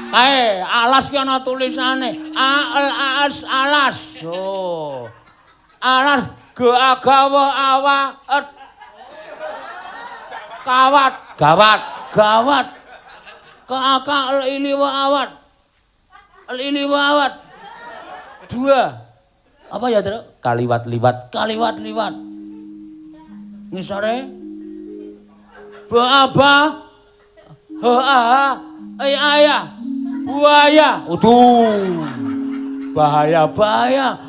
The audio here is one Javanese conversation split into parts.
Kae alas ki ana tulisane alas alas. Oh. Alas gawa awa kawat gawat gawat kakak ini awat ini awat dua apa ya terus kaliwat liwat ngisore ba ayah buaya bahaya banyak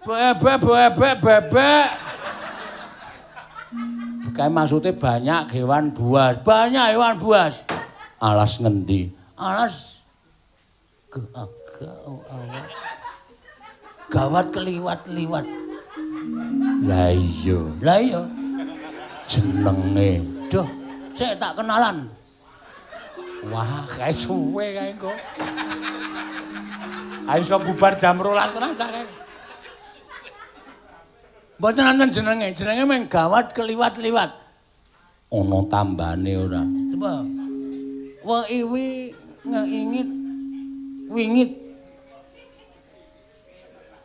bebek kayak maksudnya banyak hewan buas alas ngendi alas gawat keliwat lah iya jenenge duh saya tak kenalan wah kayak suwe kayak kok ayo iso bubar jam 12 terang cak mboten nanten jenenge meng gawat keliwat ana tambane ora coba wa iwi ngeingit wingit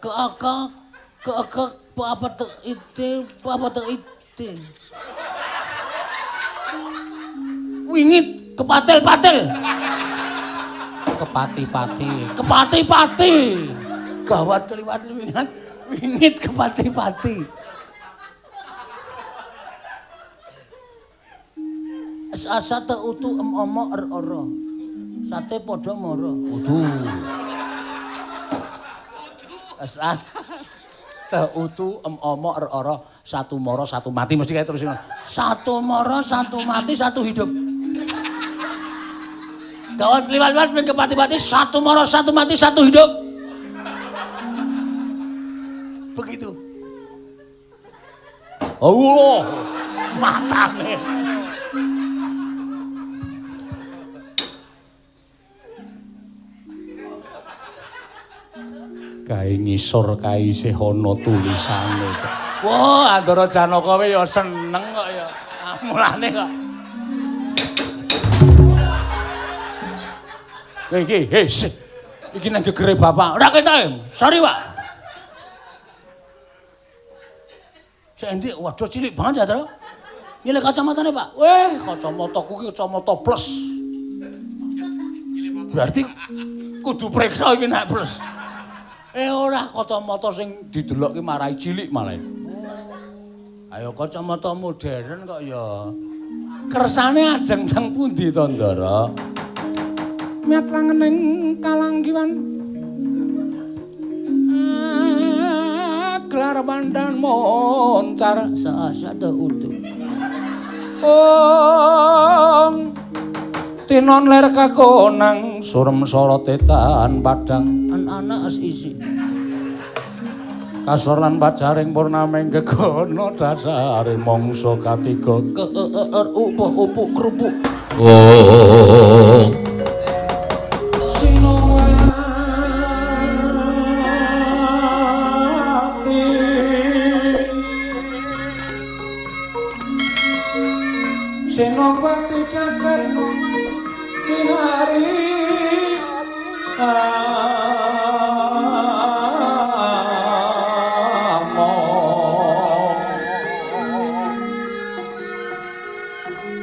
keakak apa te ite wingit kepatil-patil kepati-pati gawat keliwat wingit kepati-pati asa te utu omo ora sate padha mara udu asa te utu omo ora satu mara satu mati mesti kae terus satu mara satu mati satu hidup gawat keliwat ping kepati-pati satu mara satu mati satu hidup begitu. Allah, matane. Kae ngisor kae isih ana tulisane. Wah, Andara Janaka kowe ya seneng kok ya. Mulane kok. Iki nang gegere bapak. Ora ketok. Sorry, Pak. Endi waduh cilik banget ya, Tru. Nyilih kacamatane, Pak. Weh, kacamataku ki kacamata plus. Berarti kudu priksa iki nek plus. Ora kacamata sing didelok ki marai cilik malah. Ayo kacamata modern kok ya. Kersane ajeng teng pundi to, Ndara? Miat langening kalanggiwan. Gelar pandan moncar saasada utuh tinon ler kakonang surem sorotetan padang anak isi kasor lan pacaring purnaming gegono dasare mangsa katiga upuk kerupuk Senopati jagat kinari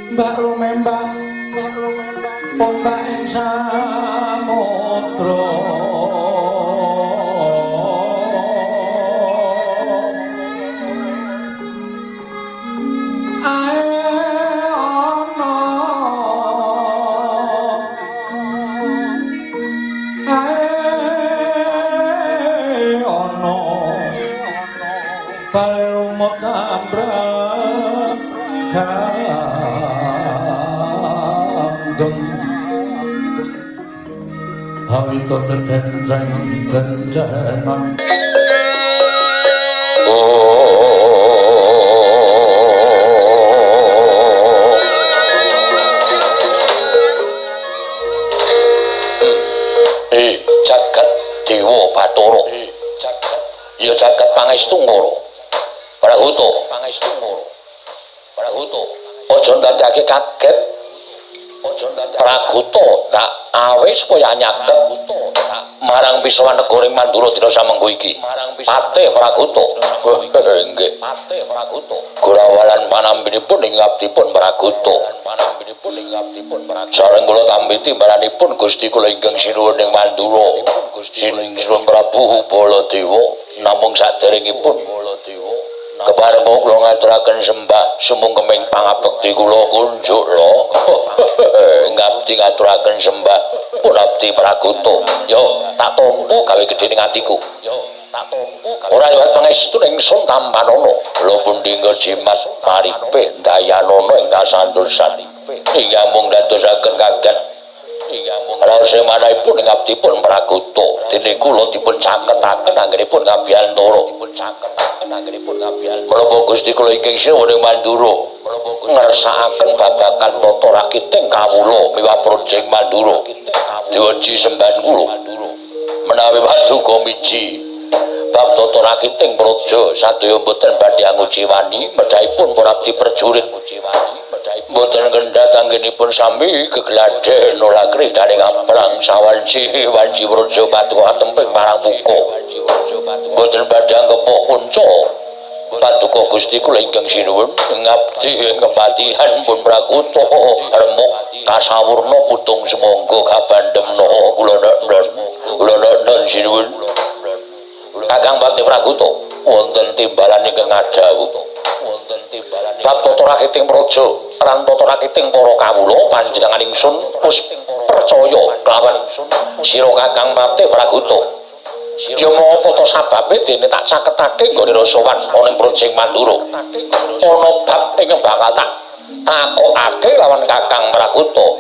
Mbak lumembah ombak ing samudra Hawito tenjeng jagat dewa Bathara ya jagat pangestu ngoro Prahuta aja ndadekake kaget Praguta tak awe supaya nyagep marang Piswa negara Mandura dina samengko iki. Patih Praguta. Nggih. Patih Praguta. Gorawalan panambinipun ing ngabdipun Praguta. Sareng kula tampi timbalanipun Gusti kula ingkang sinuwun ing Mandura. Sinuwun Prabu Baladewa namung saderengipun kepareng kula ngaturaken sembah sumungkeming pangabekti kula kunjuk lho. Ngabdi ngaturaken sembah pun abdi Praguta. Yo tak tampa gawe gedhening atiku. Ora liwat pangestu ingsun tampanana. Lho pundi jimat paripe dayanana ing kasantosan. Inggih mung dadosaken kaget. Raos manahipun ing abdipun Praguta. Dene kula dipun caketaken anggenipun Ngabyantara. Menapa Gusti kula ingkang sinuwun ing Mandura ngersakaken babagan tata rakiting kawula miwah projeng Mandura. Diwaji sembahan kula menawi paduka miji bab tata rakiting praja sadaya boten badhe anguji wani medhaipun para abdi prajurit boten kendhat anggenipun sami gegladhen nolak kridane ngaprang sawanci wanci praja paduka temping marang muka boten badhe angkepok punca paduka Gusti kula ingkang sinuwun ngabdi kepatihan pun Praguta remuk kasawurna putung semangga kabandhemna kula nek sinuwun Kakang Patih Praguta wonten timbalan ingkang ngadhawuh bab tata rakiting praja lan tata rakiting para kawula panjenengan ingsun wis percaya kelawan sira Kakang Patih Praguta. Ya apa to sababe dene tak caketake nggone rasawan ana ing projeng Mandura. Ana bab ing bakal tak takokake lawan Kakang Praguta.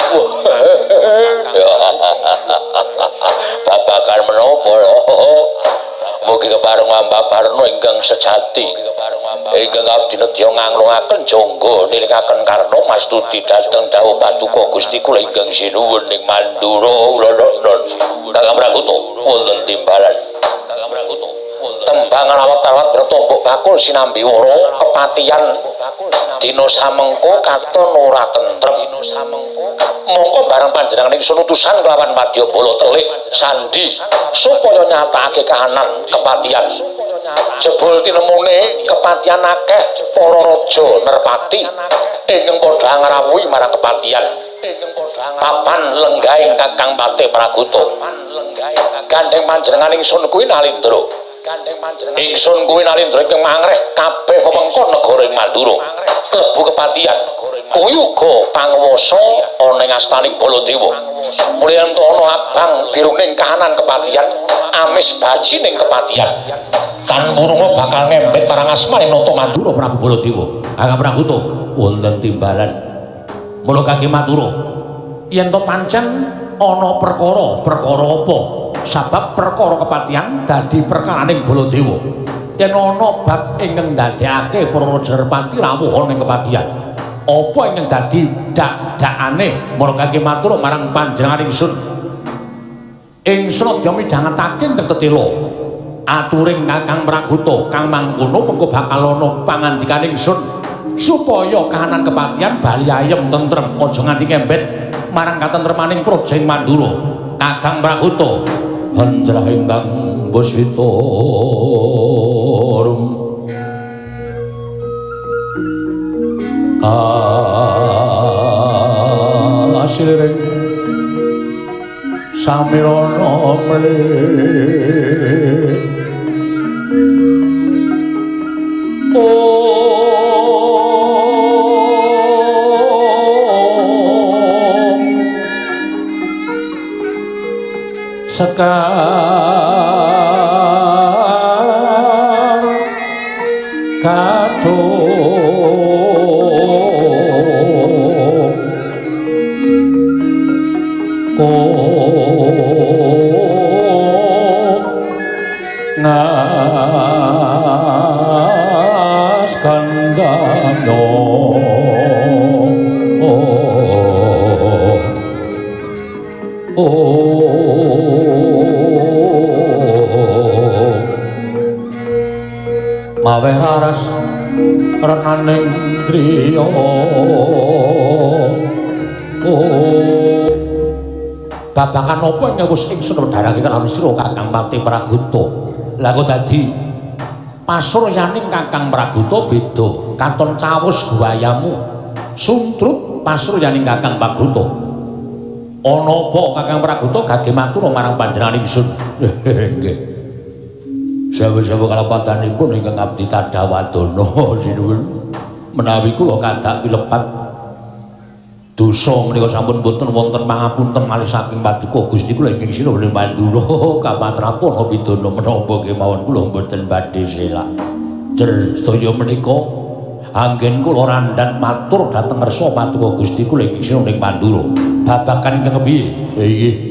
Babagan menapa mugi kepareng ambabarna ingkang sejati. Ingkang abdi nedya nganglungaken jangga nilingaken karna mastuti dhateng dawuh paduka Gusti kula ingkang sinuwun ing Mandura. Kakang Praguta wonten timbalan. Tembang awat-awat bertombok bakul sinambi wara kepatian dina samengko katon ora tentrem. Mongko bareng panjenengan ingsun utusan kelawan Madyabala telik sandi supaya nyatakake kahanan kepatian. Jebul tinemune kepatian akeh para raja nerpati ingkang padha ngrawuhi marang kepatian. Papan lenggahing Kakang Patih Praguta. Gandeng panjenengan ingsun kuwi Nalindra. Ingsun kuwi Nalindra ingkang mangreh kabeh wewengkon negara ing Mandura. Klebu kepatian. Kuwi uga panguwasa ana ing astaning Baladewa. Mulyantana abang biruning kahanan kepatian, amis bajining kepatian. Tan murunga bakal ngempet marang asmaning nata Mandura Prabu Baladewa. Kakang Praguta wonten timbalan. Mula kangge matura yen to pancen ana perkara apa? Sabab perkara kepatian dadi perkaraning Baladewa. Yen ana bab ingkang ndadekake para raja Nerpati rawuh ning kepatian. Apa ingkang dadi dakane mara kangge matur marang panjenengan ingsun. Ingsun dya midhangetake tetela. Aturing Kakang Praguta kang mangkono mengko bakal ana pangandikaning ingsun supaya kahanan kepatian bali ayem tentrem aja nganti ngembet marang katentremaning projeng Mandura. Kakang Praguta hanjrah ingkang buswitarum kasilring samirana mlih sekar kadung ngas kandhano maweh raras renaning driya babakan apa yang wis ingsun wedharake kalawan sira Kakang Pati Praguta. Lah kok dadi pasuryaning Kakang Praguta beda katon cawus guayamu suntrut pasuryaning Kakang Praguta. Ana apa Kakang Praguta gage matur marang panjenengan ingsun? Nggih. Sawu-sawu kalapatanipun ingkang abdi tadhawadana sinuwun menawi kula kadhak pilepat dosa menika sampun boten wonten pangapunten malih saking paduka Gusti kula ingkang sinuwun Mandura kapatrapun pidana menapa kemawon kula boten badhe selak. Jer sedaya menika anggen kula randhat matur dhateng ngarsa paduka Gusti kula ingkang sinuwun Mandura. Babagan ingkang kepiye? Nggih.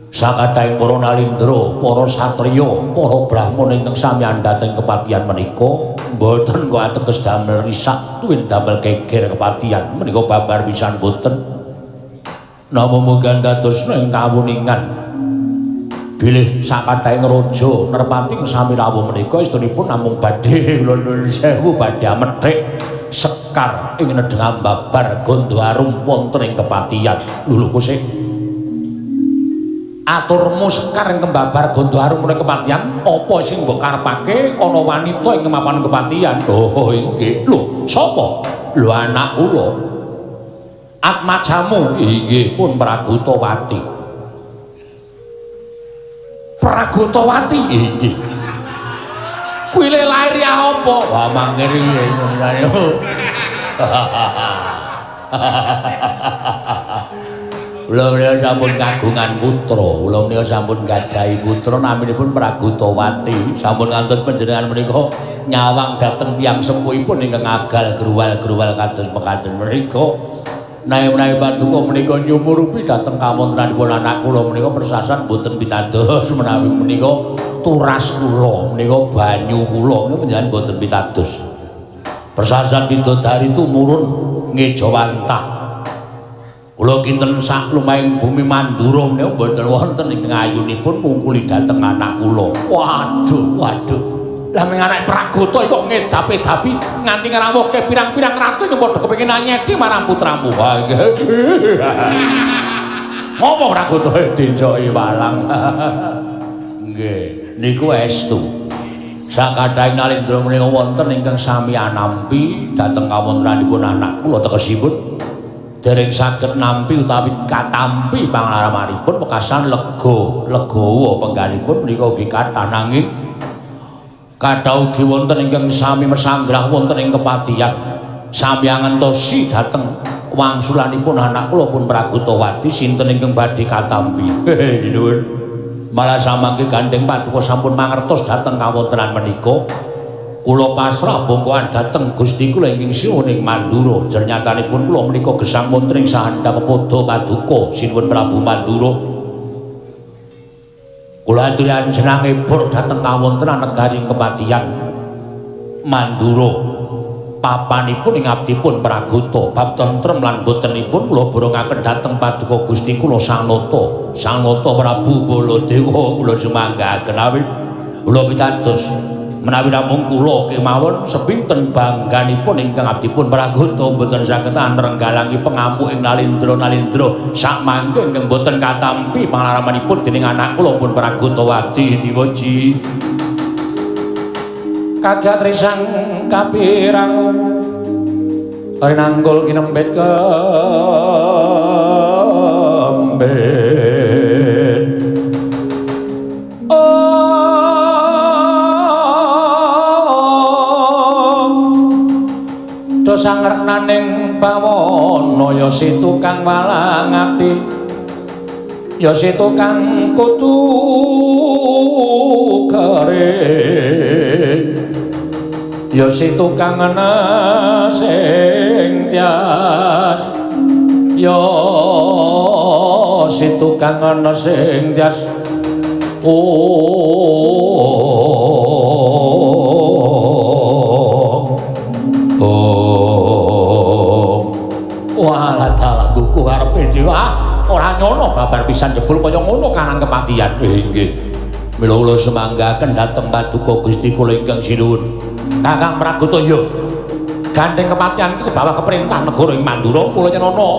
Sakataing para nalindra, para satriya, para brahmana ingkang sami andhating kepatihan menika mboten kok ateges damel risak tuwin damel geger kepatihan menika babar pisan boten. Namo muga dadosna ing kawuningan bilih sakataing raja nerpating sami rawuh menika istunipun namung badhe nuwun sewu badhe amethik sekar ing nedheng babar gondo arum wonten ing kepatihan. Lho kosek aturmu sekar ing kembabar gondo arum menika kepatihan apa sing mbok karepake ana wanita ing kemapan kepatihan. Oh nggih. Lho sapa? Lho anak kula atmajamu. Inggih pun Pragutawati. Pragutawati inggih. Kuwi le lair ya apa? Wah mangkene ngono. Kula menika sampun kagungan putra, kula menika sampun gadhahi putra naminipun Pragutawati. Sampun ngantos panjenengan menika nyawang dhateng tiyang sepuhipun ingkang agal gruwal-gruwal kados mekaten menika. Menawi paduka menika nyumurupi dhateng kawontenanipun anak kula menika persasan boten pitados menawi menika turas kula, menika banyu kula menika panjenengan boten pitados. Persasan bidodari tumurun ngejawantah. Kula kinten sak lumahing bumi Mandura menika mboten wonten ingkang ayunipun mungkuli dhateng anak kula. Waduh. Lah ming anak Pragata kok ngedapi-dapi nganti ngrawuhke pirang-pirang ratu yen padha kepengin anyedi marang putramu. Wah nggih. Ngopo Pragata dinjoki walang. Nggih, niku estu. Sakadaing nalindra menika wonten ingkang sami anampi dhateng kawontenanipun anak kula tekesipun dereng saged nampi utawi katampi panglaramanipun wekasan legawa penggalipun menika ugi kathah nanging kathah ugi wonten ingkang sami mesanggrah wonten ing kepatihan sami ngentosi dhateng wangsulanipun anak kula pun Pragutawati sinten ingkang badhe katampi. Sinuwun malah samangke gandeng paduka sampun mangertos dhateng kawontenan menika. Kula pasrah bongkoan dhateng Gusti kula ingkang sinuwun ing Mandura. Jernyatanipun kula menika gesang wonten ing sahandhang padha paduka sinuwun Prabu Mandura. Kula aturi anjenengipun dhateng kawontenan negari kepatihan Mandura. Papanipun ing abdipun Pragata bab tentrem lan botenipun kula borongaken dhateng paduka Gusti kula Sang Nata. Sang Nata Prabu Baladewa kula sumanggaken awit kula pitados menawi namung kula kemawon sepinten bangganipun ingkang abdipun Pragata boten saged antrenggalangi pengamuk ing nalindra-nalindra sak mangke ingkang boten katampi panglaramanipun dening anak kula pun Pragutawati diwaji. Kagat risang kapirang rinanggul kinembet kembet sangrenaning pawana ya si tukang walang ati ya si tukang kudu kering ya si tukang ana sing tias ya si tukang ana sing tias walah dalah buku karepe dhewe ora nyono babar pisan jebul kaya ngono kanang kepatihan. Nggih. Mila kula semanggaken dhateng paduka Gusti kula ingkang sinuwun. Kakang Pragata ya. Gandeng kepatihan iki bawah keperintah negara ing Mandura kula nyenana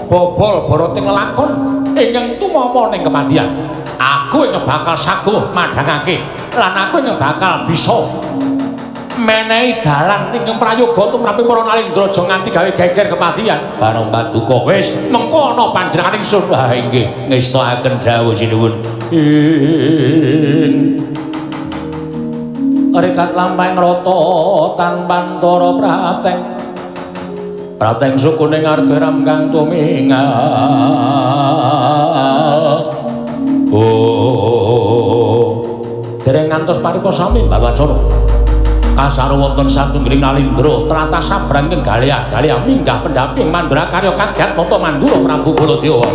bobol boroting lelakon ingkang tumama ning kematian. Aku ingkang bakal saguh madhangake lan aku ingkang bakal bisa menehi dalan ingkang prayoga tumrap para Nalindra aja nganti gawe geger kematian. Bareng paduka wis mengko ana panjenengan ingsun. Ha inggih ngestakaken dawuh sinuwun. Rekat lampahing rata tanpantara prateng. Prateng sukuning argeram kang tumingal. Dereng ngantos paripasami Mbawacana. Kasaro wonten satunggiling Nalindra tlatah sabrang ing Galia minggah pendamping Mandura karya kaget nata Mandura Prabu Baladewa.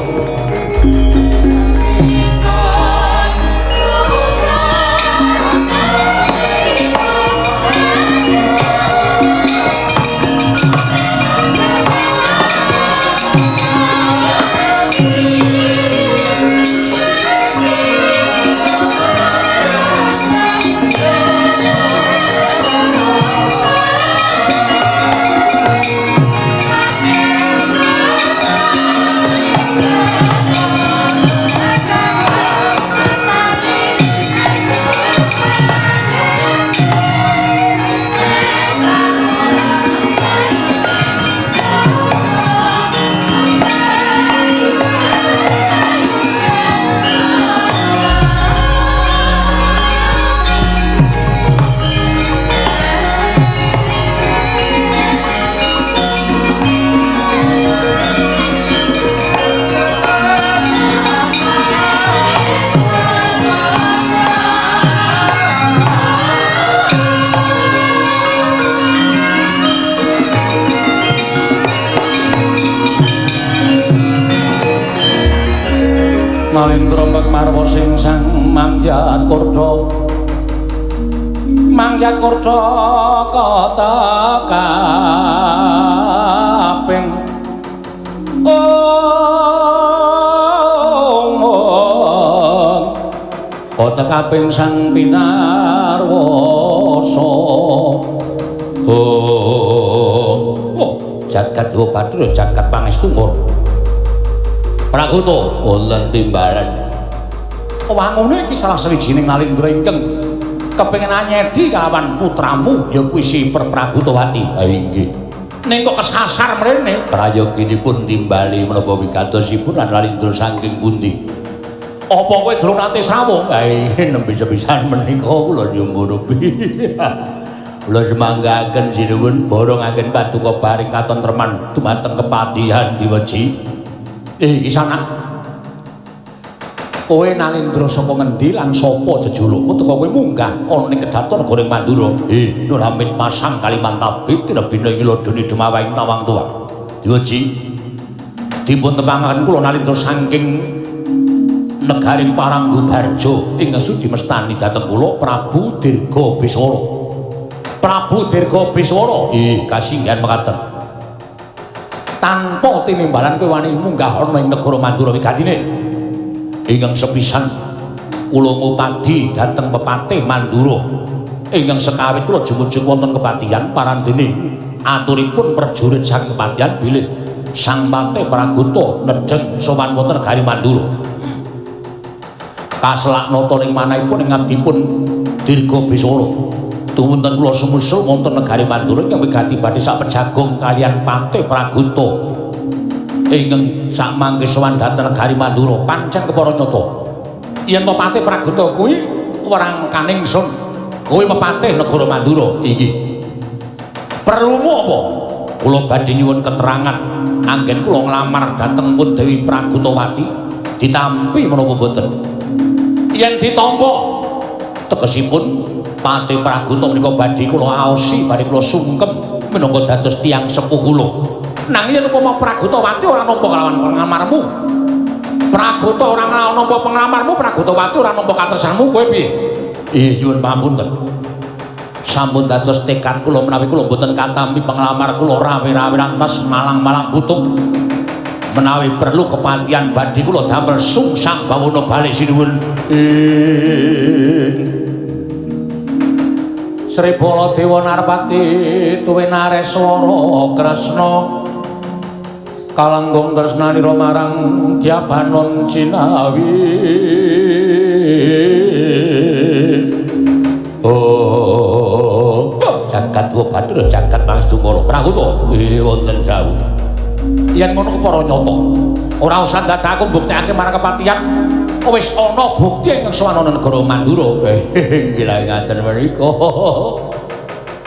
Nalindra marwa sing sang mangyat kurca kata kaping kata kaping sang pinarwasa jagat Dewa Bathara jagat pangestu Prakuta wonten timbalan. Wangune iki salah sawijining Nalindra ingkang kepengin anyedi kalawan putramu ya kuwi si Prabutawati. Ha inggih. Ning kok kesasar mrene prayoginipun timbali menapa wigatosipun lan Nalindra saking pundi? Apa kowe durung nate srawung? Ha nembe sepisan menika kula nyumbun-ubi. Kula semanggaken sinuwun borongaken paduka paring katentreman dumateng kepatihan diweji. Isana kowe Nalindra saka ngendi lan sapa jejulukmu teka kowe munggah ana ning kedaton Goreng Mandura. Nur Hamid pasang Kalimantabi tinebina ngilodoni Demawahing Tawang Tuwa. Diweji dipun tepangaken kula Nalindra saking negaring Paranggubarja ing sudi mestani dhateng kula Prabu Dirgabiswara. Prabu Dirgabiswara kasinggihan mekaten. Tanpa tinimbalan kowe wani munggah ana ing negara Mandura wigatine ingkang sepisan kula ngupadi dhateng pepatih Mandura ingkang sekawit kula jumujug wonten kepatihan parandene aturipun prajurit saking kepatihan bilih Sang Patih Praguta nedheng sowan wonten negari Mandura kaselak nata ning manahipun ing abdipun Dirgabiswara tumunten kula sumusul wonten negari Mandura ingkang wigati badhe sak pejagong kaliyan Patih Praguta ingkang sak mangke sowan dhateng negari Mandura pancen kepara nyata yen Patih Praguta kuwi warangkaning sun kowe pepatih negara Mandura iki perlumu apa kula badhe nyuwun keterangan anggen kula nglamar dhateng pun Dewi Pragutawati ditampi menapa boten yen ditampa tegesipun Patih Praguta menika badhe kula aosi, badhe kula sungkem minangka dados tiyang sepuh kula. Nanging yen upama Pragutawati ora nampa kalawan penglamarmu, Praguta ora nampa penglamarmu, Pragutawati ora nampa katresnanmu, kowe piye? Nyuwun pamunten. Sampun dados tekad kula menawi kula boten katampi penglamar kula rawe-rawe lantas malang-malang butuh. Menawi perlu kepatihan badhe kula damel sungsang bawana bali sinuwun. Sri Baladewa Narpati tuwin Nareswara Kresna kalangkung tresnanira marang Diabanon Cinawi. Oh, jagat wa batur jagat Mangstungala Prahuta wonten dawuh. Yen ngono kepara nyata, ora usah dadake mbuktekake marang kepatihan. Wis ana bukti ing swanana negara Mandura. Nggih ngaten menika.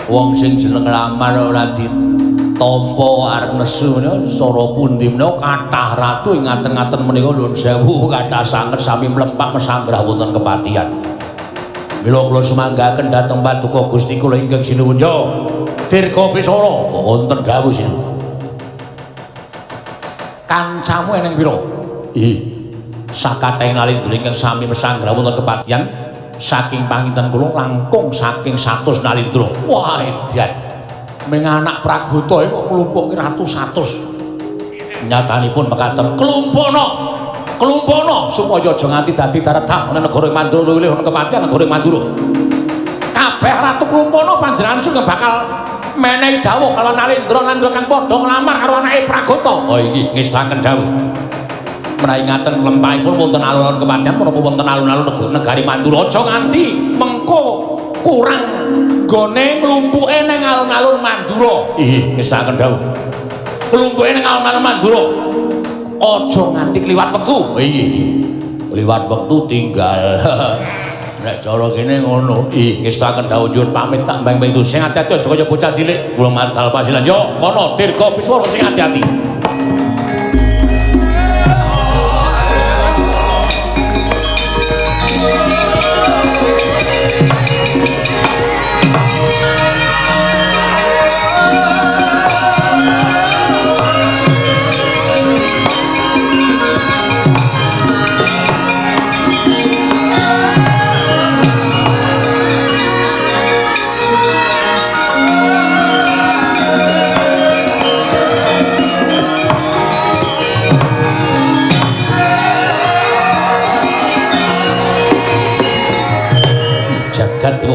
Wong sing jeneng lamar ora ditampa arep nesu sara pundi menika kathah ratu ing ngaten-ngaten menika nuwun sewu kathah sanget sami mlempak mesanggrah wonten kepatihan. Mila kula sumanggaken dhateng Paduka Gusti kula ingkang sinuwun Dirga Pisara wonten dawuh sinuwun. Kancamu eneng pira? Sakathahing nalindra ingkang sami mesanggrah wonten kepatihan saking panginten kula langkung saking 100 nalindra. Wah edan. Ming anak Pragota kok nglumpuhke ratu 100. Nyatanipun mekaten kelumpono supaya aja nganti dadi daredang ana negara Mandura luwih ana kepatihan negara Mandura. Kabeh ratu kelumpono panjenengan sing bakal menehi dawuh kala nalindra kang padha nglamar karo anake Pragota. Oh iki ngestaken dawuh. Menawi ngaten klempahipun wonten alun-alun kepatihan menapa wonten alun-alun negari Mandura aja nganti mengko kurang gone nglumpuke ning alun-alun Mandura. Ngestaken dawuh. Nglumpuke ning alun-alun Mandura. Aja nganti kliwat wektu. Liwat wektu tinggal. Nek cara kene ngono. Ngestaken dawuh nyuwun pamit tak mbang-mbang itu sing ati-ati aja kaya bocah cilik. Kula mantal pasilan yo kono Dirga Pisara sing ati-ati.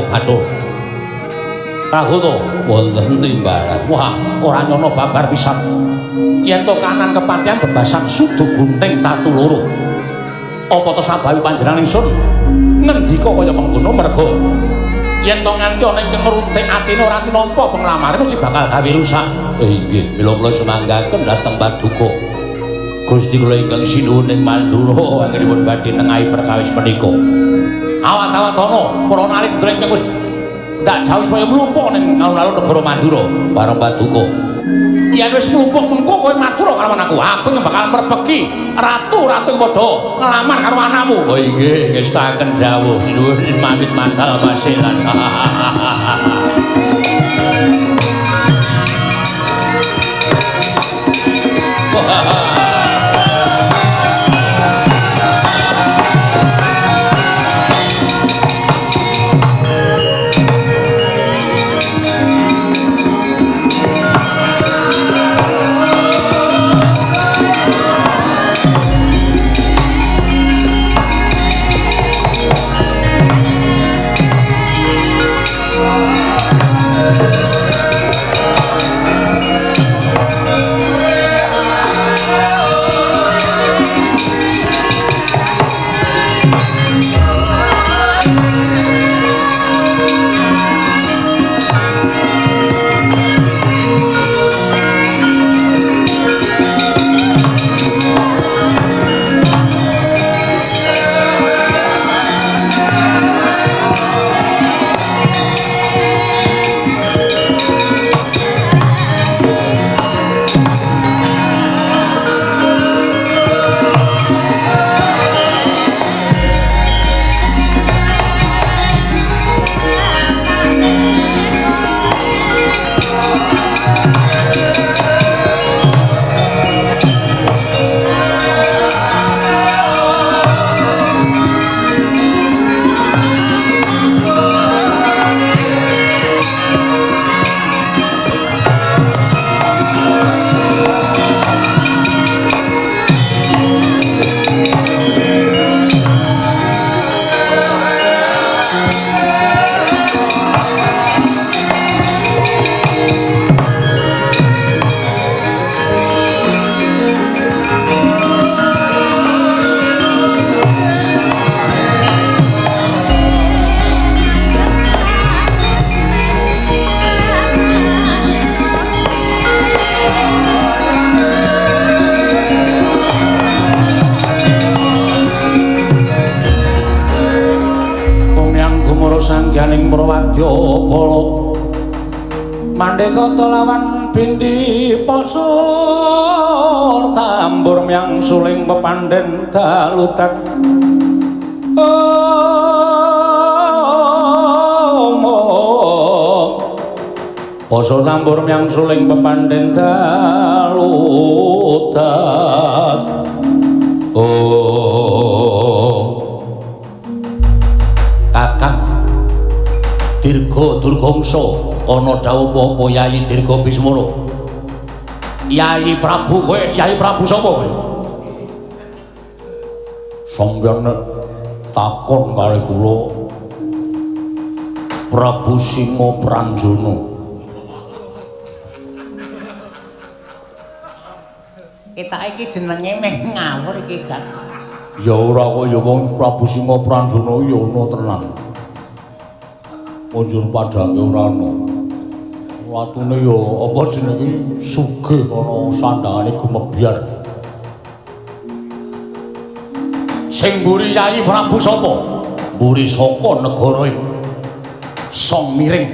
Atur Prahuta wonten timbalan. Wah, ora nyono babar pisan. Yen to kanan kepatihan bebasan sudu gunting tatu loro. Apa to sabawi panjenengan ingsun ngendika kaya mengkono merga yen to nganti ana ing ngruntik atine ora tinampa penglamare mesti bakal gawe rusak. Nggih, mila kula sumanggaken dhateng Paduka Gusti kula ingkang sinuwun ing Mandura anggenipun badhe nengahi perkawis menika. Awat-awatono para nalindra ingkang wis ndak dawuh supaya mlumpuk ning alun-alun negara Mandura bareng Paduka. Yen wis mlumpuk mengko kowe matur karo anakku, aku bakal merpeki ratu-ratu padha nglamar karo anakmu. Oh nggih, ngestaken dawuh nuwun pamit mantal pasilan. Wadyabala mandeka lawan bindi pasur tambur myang suling pepandhen dalutak pasur tambur myang suling pepandhen dalutak Kakang Dirga Durgangsa ana dawuh apa Yayi Dirga Bismara Yayi Prabu kowe Yayi Prabu sapa kowe sampeyan takon kali kula Prabu Singa Pranjana kita iki jenenge meh ngawur iki kan ya ora kok ya wong Prabu Singa Pranjana ya ana tenan Punjur padange ora ana. Watune ya apa jenenge sugih ana sandhangane gumebyar. Sing mburi Yayi Prabu sapa? Mburi saka negara Song Miring.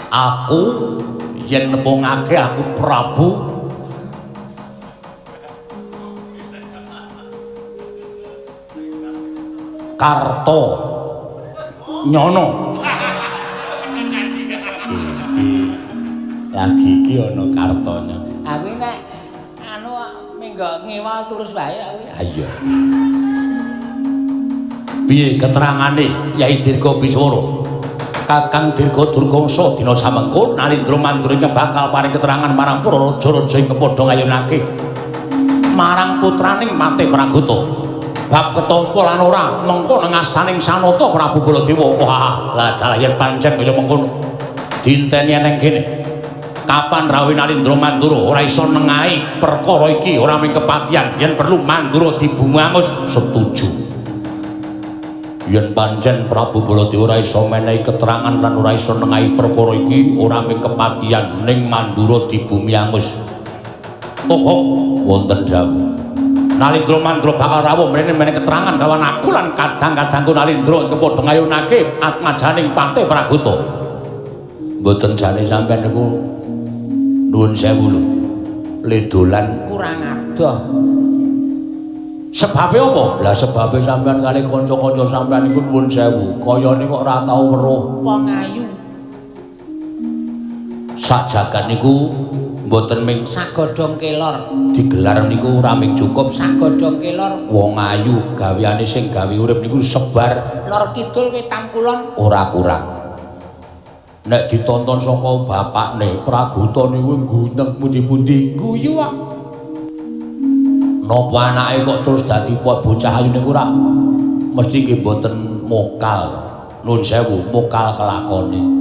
Aku yen nembungake aku Prabu Karto Nyono lagi iki ana kartonya aku nek anu minggo ngiwal terus wae aku iya piye keterangane Yai Dirga Biswara Kakang Dirga Durgangsa dina samengko Nalindra Mandura bakal paring keterangan marang para raja-raja ing padha ngayunake marang putraning Mate Pragoto bab ketampa lan ora mengko nang astaning Sanata Prabu Baladewa. Wah, lah dalah yen pancen kaya mengkono. Dinteni nang kene. Kapan rawuh Nalindra Mandura ora iso nengahi perkara iki ora ming kepatihan yen perlu Mandura dibungangus setuju. Yen pancen Prabu Baladewa ora iso menehi keterangan lan ora iso nengahi perkara iki ora ming kepatihan ning Mandura dibumiangus. Kok wonten dawuh Nalindra Mandura bakal rawuh mrene menehi keterangan kawan aku lan kadang-kadangku Nalindra kepadha ngayunake atmajaning Pate Pragoto. Mboten jane sampean niku nuwun sewu lho. Le dolan kurang adoh. Sebabe apa? Lah sebabe sampean kali kanca-kanca sampean niku nuwun sewu, kayane kok ora tau weruh wong ayu. Sak jagat niku mboten ming sagodhong kelor digelar niku ora ming cukup sagodhong kelor wong ayu gaweane sing gawe urip niku sebar lor kidul wetan kulon ora kurang nek ditonton saka bapakne Pragoto niku guneng pundi-pundi guyu kok napa anake kok terus dadi bocah ayu niku ora mesti nggih mboten mokal nuwun sewu mokal kelakone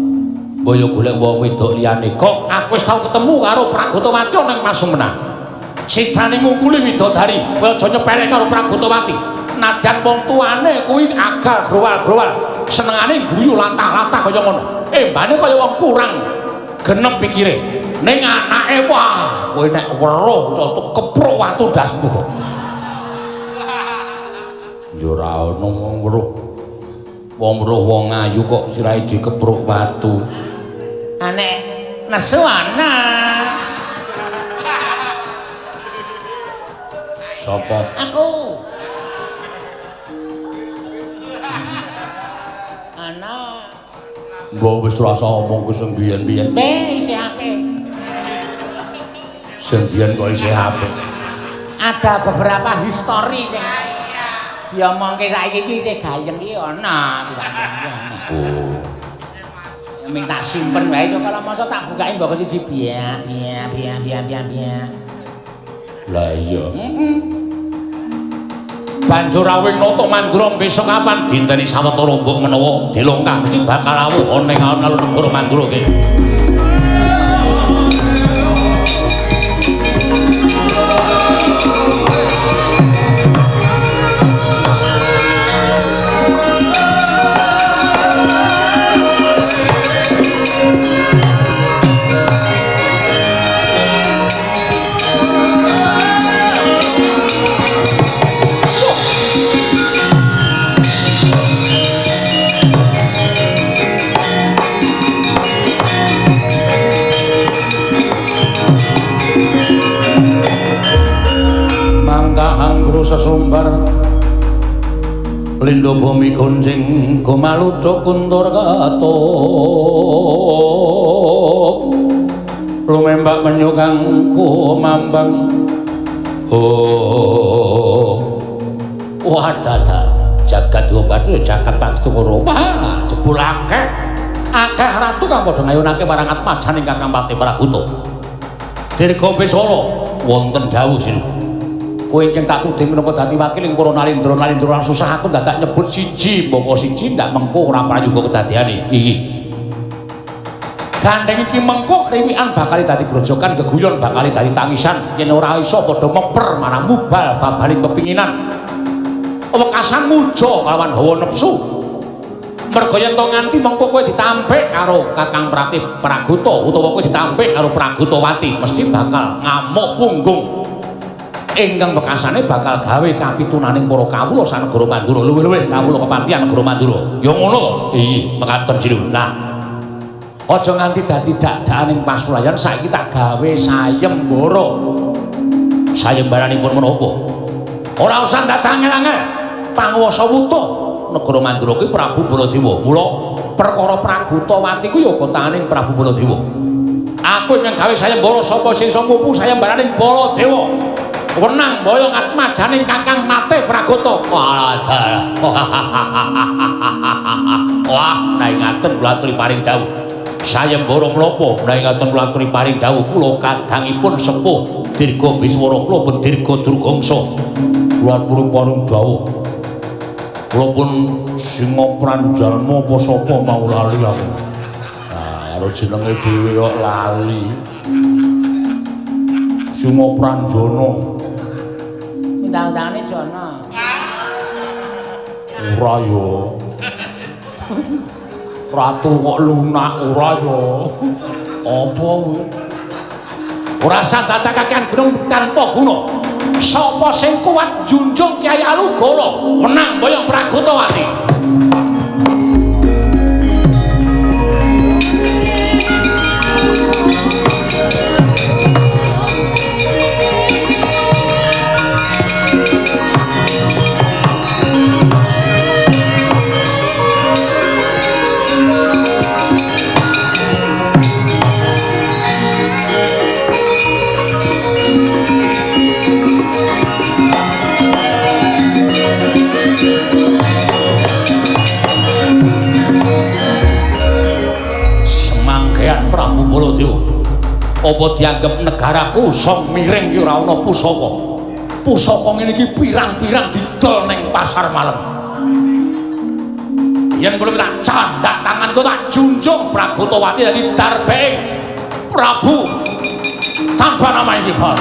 Boyo golek wong wedok liyane. Kok aku wis tau ketemu karo Pragotowati nang Pasumenang. Citrane ngukuli widodari, kowe aja nyepelek karo Pragotowati. Nadyan wong tuane kuwi agal growal-growal, senengane guyu latah-latah kaya ngono. Mbane kaya wong kurang genep pikire. Ning anake wah, kowe nek weruh contoh kepruk watu dasmu kok. Yo ora ono wong weruh. Wong weruh wong ayu kok sirahe dikepruk watu. Anek nesu ana. Sapa? Aku. Ana. Mbok wis rasa omong ku sing biyen-biyen. Isih akeh. Sing biyen kok isih apik. Ada beberapa histori sing diomongke saiki iki isih gayeng iki ana. Oh. Ming tak simpen wae kok kalau masa tak bukain mbok siji biya. Lah iya. Banjur rawuh nata Mandura besok kapan dinteni sawetara mbok menawa dilongkah mesti bakal rawuh ana ing alun-alun negara Mandura ki. kahangru sesumbar lindo bumi gunjing gumaluduk kuntur katup lumembak menyukang kumambang wadada jagat diobatu jagat pangstunguru wah jebul akeh ratu kang padha ngayunake marang atmajan ingkang Kampati Praguta dirga Besara wonten dawuh sira kowe ingkang tak tuding menapa dadi wakil ing para narendra susah aku dadak nyebut siji mboko siji ndak mengko ora prayoga kedadiane iki gandeng iki mengko kriwikan bakal dadi grojokan geguyon bakal dadi tangisan yen ora iso padha meper marang mubal babaling kepinginan wekasan muja kalawan hawa nepsu merga yen to nganti mengko kowe ditampik karo Kakang Pratip Praguta utawa kowe ditampik karo Pragutawati mesti bakal ngamuk punggung ingkang bekasane bakal gawe kapitunaning para kawula sanegara Mandura luwih-luwih kawula kepatihan negara Mandura ya ngono iki mekaten jero nah aja nganti dadi dak-dakaning pasulayan saiki tak gawe sayembara sayembaranipun menapa ora usah datang-angel panguwasa wuta negara Mandura kuwi Prabu Baladewa mula perkara Pragutawati ku ya kotaning Prabu Baladewa aku yang gawe sayembara sapa sing iso mupu sayembaraning Baladewa wenang boyong atmajaning Kakang Nate Pragoto wadah wah nai ngaten kula aturi paring dawuh sayembara menapa nai ngaten kula aturi paring dawuh kula kadangipun sepuh dirga Biswara kula pun dirga Durgangsa kula aturi paring dawuh kula pun singa pranjalma apa sapa mau lali aku nah karo jenenge dhewe kok lali singa pranjana undang-undangane Jono. Ora yo. Ratu kok lunak ora yo. Apa kuwi? Ora sadadakaken gunung tanpa guna. Sapa sing kuat junjung Kyai Alugara, menang boyong Pragutawati. Prabu Baladewa apa dianggep negaraku song miring ki ora ana pusaka pusaka ngene iki pirang-pirang didol ning pasar malam yen kula tak candhak tanganku tak junjung Pragutawati dadi darbeng Prabu tanpa nama Iqbal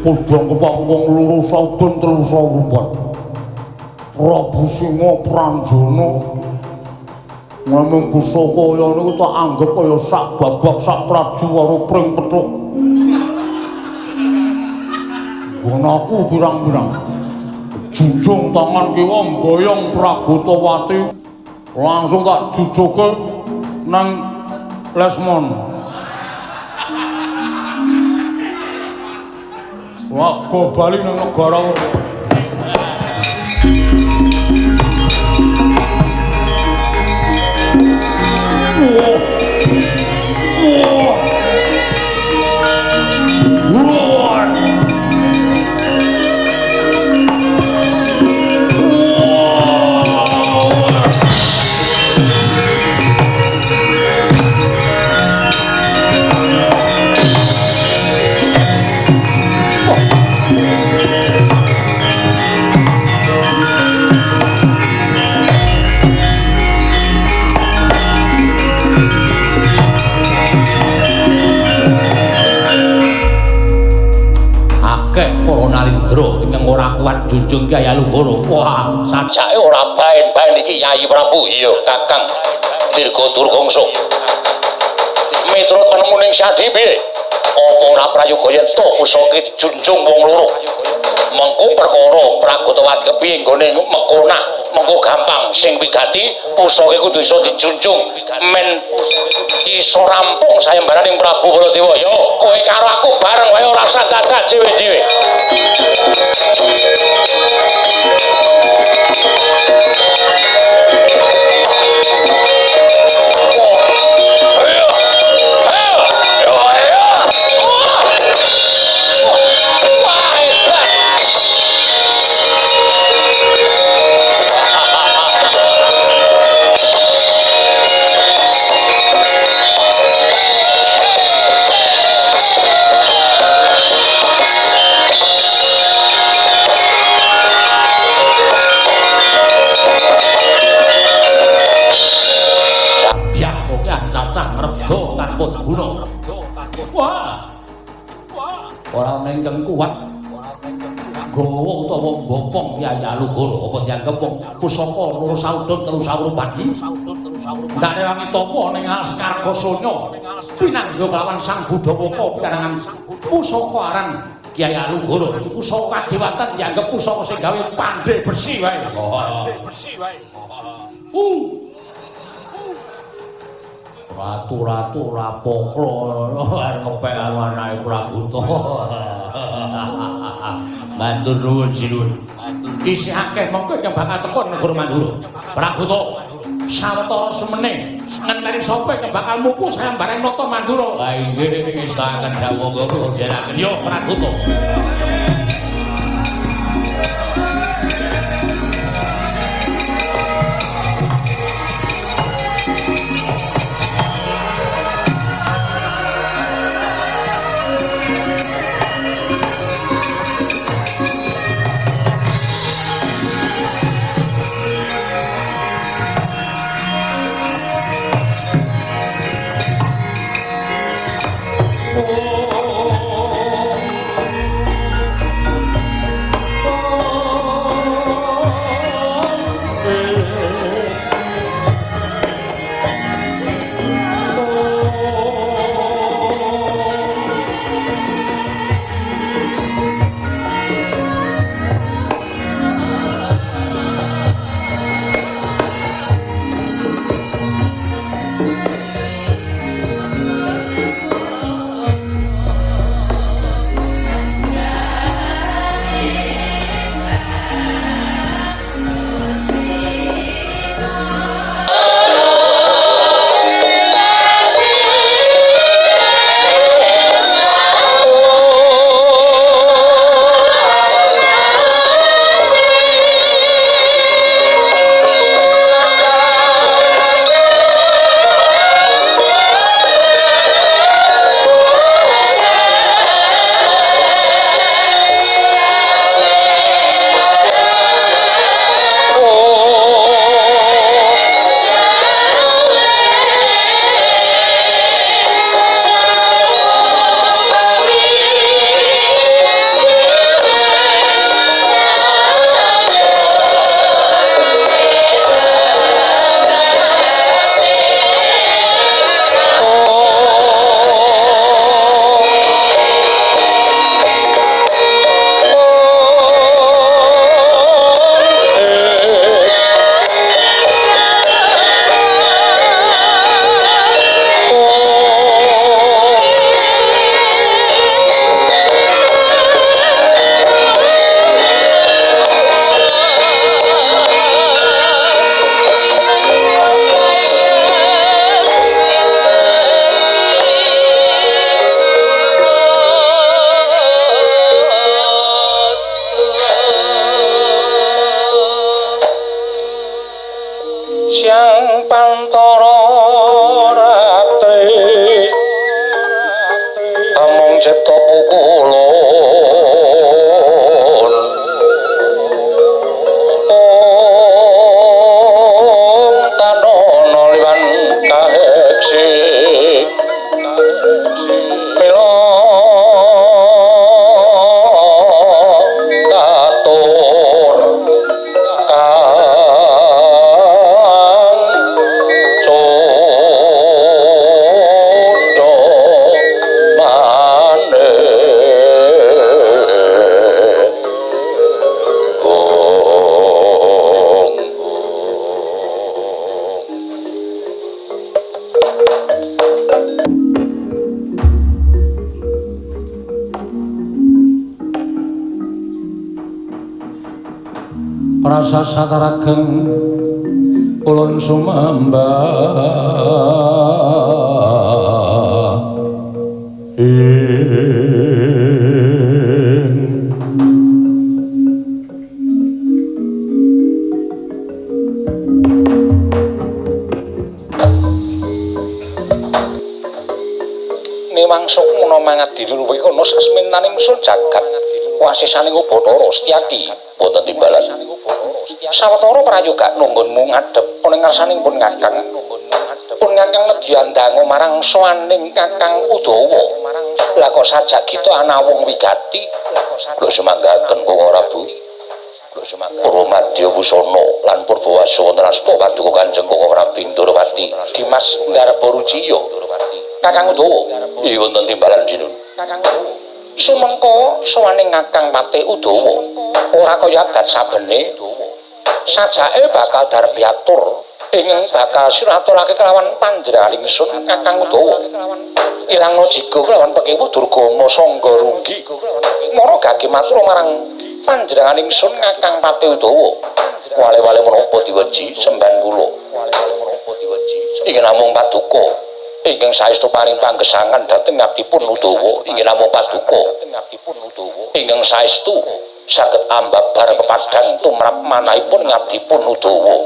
Podang kepak wong loro saben telu sawupan Prabu Singa Pranjana ngaming pusaka kaya niku tak anggap kaya sak babak sak prajuara pring petuk aku pirang-pirang junjung tangan kiwa mboyong Pragutawati langsung tak jujuke nang Lesmon wah, kok bali nang negara akeh para narendra ingkang ora kuat junjung Kyai Alugara. Wah, sajake ora baen-baen iki Yayi Prabu. Iya, Kakang Dirga Durgangsa. Miturut penemuning Sadi piye? Apa ora prayoga yen to pusaka dijunjung wong loro? Mengko perkara Pragotawati kepiye nggone mekonah, mengko gampang sing wigati pusaka kudu iso dijunjung men iso rampung sayembaraning Prabu Baladewa. Yo, kowe karo aku bareng wae ora usah dadak dhewe-dhewe. ora ingkang kuat gawa utawa bopong Kyai Alugara apa dianggep wong pusaka loro saudon telu sawrupan ndak rewangi tapa ning Askar Gasana pinangga kelawan Sang Budawaka pinarangan pusaka aran Kyai Alugara pusaka kadewatan dianggep pusaka sing gawe pandhe besi wae ratu-ratu rapoklo ngepek karo anake Prabuta. Matur nuwun sinuwun. Isih akeh mongko ingkang bakal teka negara Mandura. Prabuta sawetara semene ngenteni sapa ingkang bakal mupu sayembareng nata Mandura. Ha inggih saken dawuh kula dherekaken yo Prabuta. prasasataraken ulun sumembah Niwangsuk muna mangadili luwih ana sasminaning sun jagat wasisaning Ubathara Setyaki boten timbalan sawetara prayoga nunggunmu ngadhep ana ngarsanipun Kakang pun Kakang nedya marang sowaning Kakang Udawa lha kok sajak kita ana wong wigati lho semanggaken Kang Prabu Para Madya Wusana lan Purbawasa wonten asta paduka Kanjeng Kang Prabu Ndorowati Dimas Nggarparuciya Kakang Udawa iya wonten timbalan jinun sumengko sowaning Kakang Patih Udawa ora kaya adat sabene sajake bakal darbiatur ingkang bakal siraturake kelawan panjenenganing sun Kakang Udawa ilangna jiga kelawan pekewu Durgama Sangga Runggi mara gage matur marang panjenenganing sun Kakang Patih Udawa wale-wale menapa diweji semban kula inggih namung paduka ingkang saestu paring panggesangan dhateng ngabdipun Udawa inggih namung paduka ingkang saestu saged ambabar pepadhang tumrap manahipun ngabdipun Udawa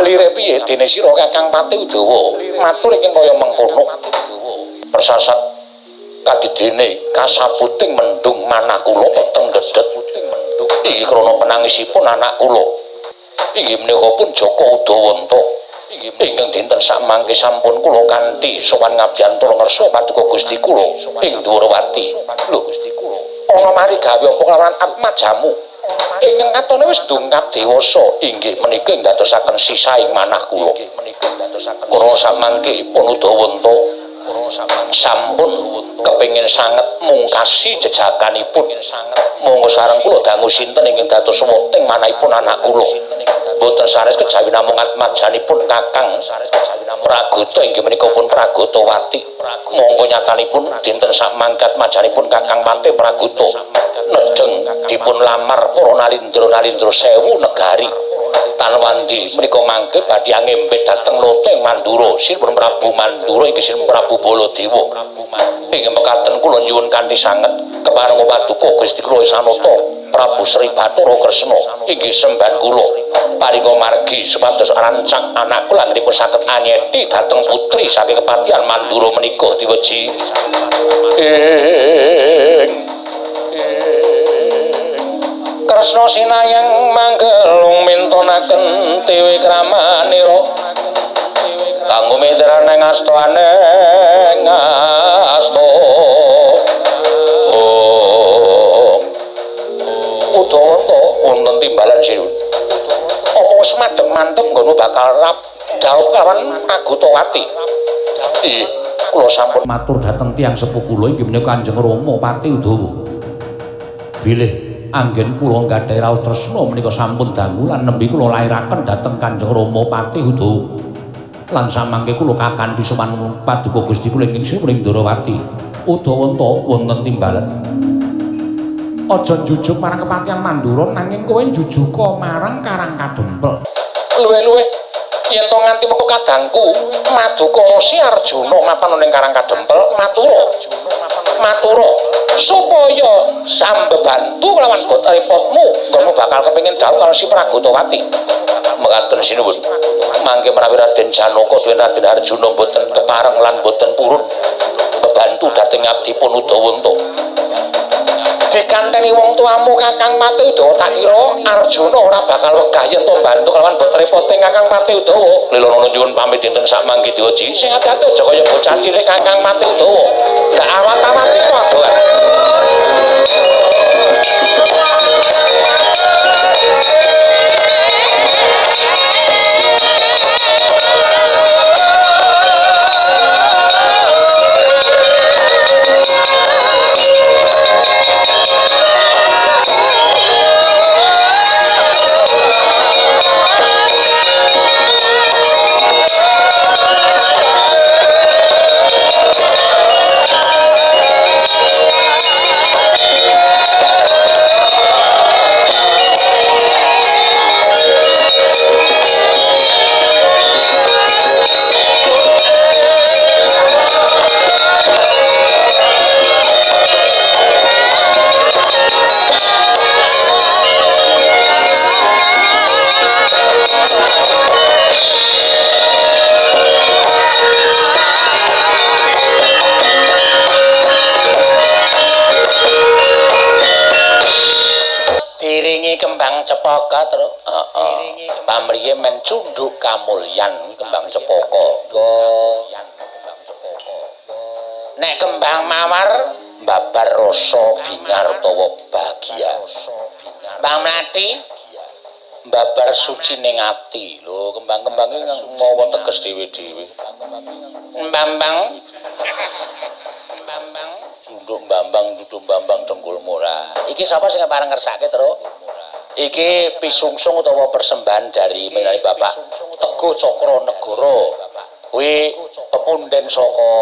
lire piye dene sira Kakang Patih Udawa matur ingkang kaya mengkono persasat kadidene kasaputing mendung manah kula peteng dedet iki krana penangisipun anak kula inggih menika pun Jaka Udawanta ingkang dinten sakmangke sampun kula kanthi sowan ngabiyantara ngersa paduka Gusti kula ing Dwarawati lho Gusti kula ana mari gawe apa kelawan atmajamu ingkang katone wis dungkap dewasa inggih menika ndadosaken sisaing manah kula kula sakmangke pun Udawanta sampun kepengin sanget mungkasi jejakanipun monggo sareng kula dangu sinten ingkang dados wonten manahipun anak kula boten sanes kejawi namung atmajanipun Kakang Pragoto inggih menika pun Pragotowati monggo nyatanipun dinten sakmangke atmajanipun Kakang Patih Pragoto nedeng dipun lamar para nalindra sewu negari Tanwandi menika mangke badhe ngempet dhateng Lonteng Mandura Sinipun Prabu Mandura inggih Sinipun Prabu Baladewa inggih mekaten kula nyuwun kanthi sanget kepareng paduka Gusti kula Sanata Prabu Sri Bathara Kresna inggih semban kula paringa margi supados rancak anak kula anggenipun saged anyeti dhateng putri saking kepatihan Mandura menika diweji Kresna sinayang manggelung mintonaken dewe kramanira kanggo mitraning asta aneng asta Udawanta wonten timbalan sinuwun apa wis madhep mantep nggono bakal rap dawuh kelawan Pragotowati nggih kula sampun matur dhateng tiyang sepuh kula inggih menika Kanjeng Rama Patih Udawa bilih anggen kula gadhahi raos tresna menika sampun dangu lan nembe kula lairaken dhateng Kanjeng Rama Patih Udawa lan samangke kula kakanthi sowan paduka Gusti kula ing Sri Ndorowati Udawanta wonten timbalan aja jujuk marang kepatihan Mandura nanging kowe jujuka marang Karang Kadempel luwe-luwe yen to nganti mengko kadangku Maduka Ngasi Arjuna mapan ning Karang Kadempel matura supaya sambebantu kelawan bot repotmu nggono bakal kepengin dawuh karo si Pragotowati mekaten sinuwun mangke menawi Raden Janaka duwe Raden Arjuna boten kepareng lan boten purun bebantu dhateng abdipun Udawanta dikanteni wong tuamu Kakang Patih Udawa tak kira Arjuna ora bakal wegah yen to bantu kelawan bot repote Kakang Patih Udawa lha nuwun nyuwun pamit dinten sakmangke diwaji sing ati-ati aja kaya bocah cilik Kakang Patih Udawa gak awat-awati swadoan Iringi kembang cepaka terus. Heeh. Pamriye men cunduk kamulyan kembang cepaka. Nek kembang mawar babar rasa bingar utawa bahagia. Mbah Mlati babar suci ning ati. Lho, kembang-kembange mawa teges dhewe-dhewe. Mbambang Cunduk Mbambang Dengkul Murah. Iki sapa sing pareng ngersake, Tru? Iki pisungsung utawa persembahan dari mengenai Bapak Teguh Cokro Negoro. Kuwi pepunden saka